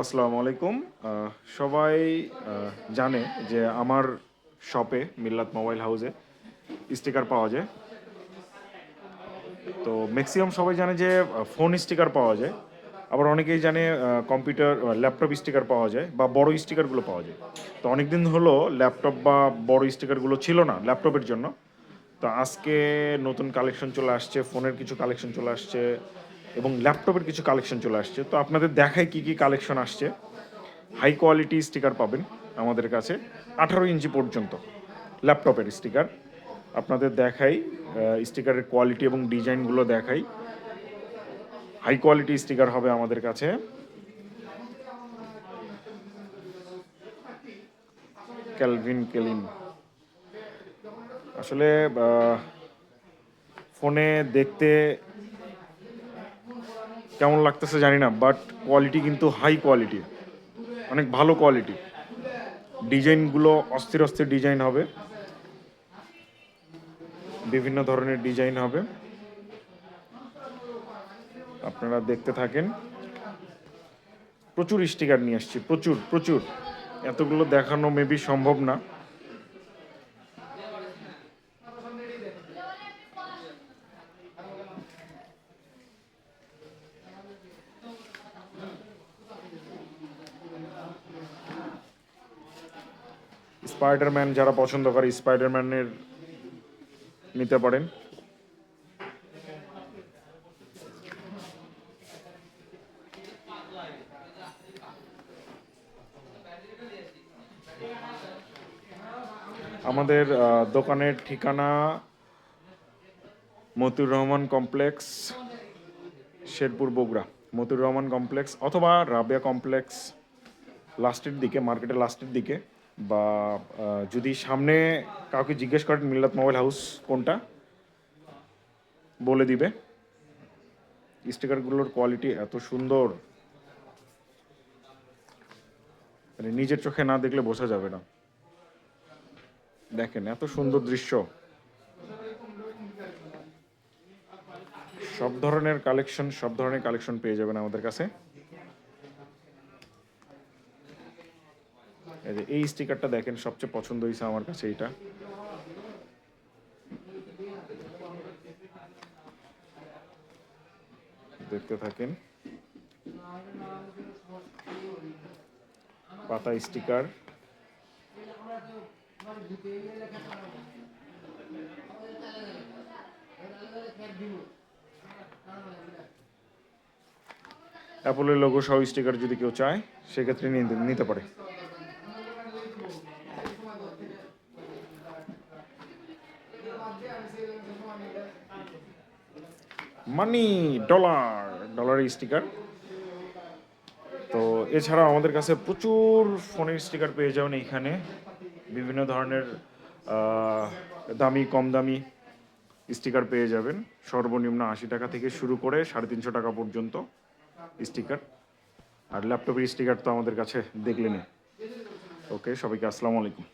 আসসালামু আলাইকুম। সবাই জানে যে আমার শপে মিল্লাত মোবাইল হাউসে স্টিকার পাওয়া যায়। তো ম্যাক্সিমাম সবাই জানে যে ফোন স্টিকার পাওয়া যায়। আবার অনেকেই জানে কম্পিউটার ল্যাপটপ স্টিকার পাওয়া যায় বা বড় স্টিকারগুলো পাওয়া যায়। তো অনেক দিন হলো ল্যাপটপ বা বড় স্টিকারগুলো ছিল না ল্যাপটপের জন্য। তো আজকে নতুন কালেকশন চলে আসছে, ফোনের কিছু কালেকশন চলে আসছে এবং ল্যাপটপের কিছু কালেকশন চলে আসছে। তো আপনাদের দেখায় কী কী কালেকশন আসছে। হাই কোয়ালিটি স্টিকার পাবেন আমাদের কাছে 18 ইঞ্চি পর্যন্ত ল্যাপটপের স্টিকার আপনাদের দেখাই। স্টিকারের কোয়ালিটি এবং ডিজাইনগুলো দেখাই। হাই কোয়ালিটি স্টিকার হবে আমাদের কাছে। ক্যালভিন কেলিন আসলে ফোনে দেখতে কেমন লাগতেছে জানি না, বাট কোয়ালিটি কিন্তু হাই কোয়ালিটি, অনেক ভালো কোয়ালিটি। ডিজাইনগুলো অস্থির অস্থির ডিজাইন হবে, বিভিন্ন ধরনের ডিজাইন হবে, আপনারা দেখতে থাকেন। প্রচুর স্টিকার নিয়ে আসছি, প্রচুর প্রচুর, এতগুলো দেখানো মেবি সম্ভব না। স্পাইডারম্যান যারা পছন্দ করে স্পাইডারম্যানের নিতে পারেন। আমাদের দোকানের ঠিকানা মতিউর রহমান কমপ্লেক্স, শেরপুর, বগুড়া। মতিউর রহমান কমপ্লেক্স অথবা রাবেয়া কমপ্লেক্স লাস্টের দিকে, মার্কেটের লাস্টের দিকে, বা যদি সামনে কাউকে জিজ্ঞেস করেন মিল্লাত মোবাইল হাউস কোনটা বলে দিবে। স্টিকারগুলোর কোয়ালিটি এত সুন্দর, মানে নিজের চোখে না দেখলে বোঝা যাবে না। দেখেন এত সুন্দর দৃশ্য। সব ধরনের কালেকশন পেয়ে যাবেন আমাদের কাছে। এই স্টিকারটা দেখেন, সবচেয়ে পছন্দ হয়েছে আমার কাছে এইটা। দেখতে থাকেন। পাতা স্টিকার, অ্যাপলের লোগো সহ স্টিকার যদি কেউ চায় সেক্ষেত্রে নিতে পারে। মানি, ডলারের স্টিকার। তো এছাড়াও আমাদের কাছে প্রচুর ফোনের স্টিকার পেয়ে যাবেন এইখানে। বিভিন্ন ধরনের দামি কম দামি স্টিকার পেয়ে যাবেন। সর্বনিম্ন 80 টাকা থেকে শুরু করে 350 টাকা পর্যন্ত স্টিকার। আর ল্যাপটপের স্টিকার তো আমাদের কাছে দেখলেনই। ওকে, সবাইকে আসসালামু আলাইকুম।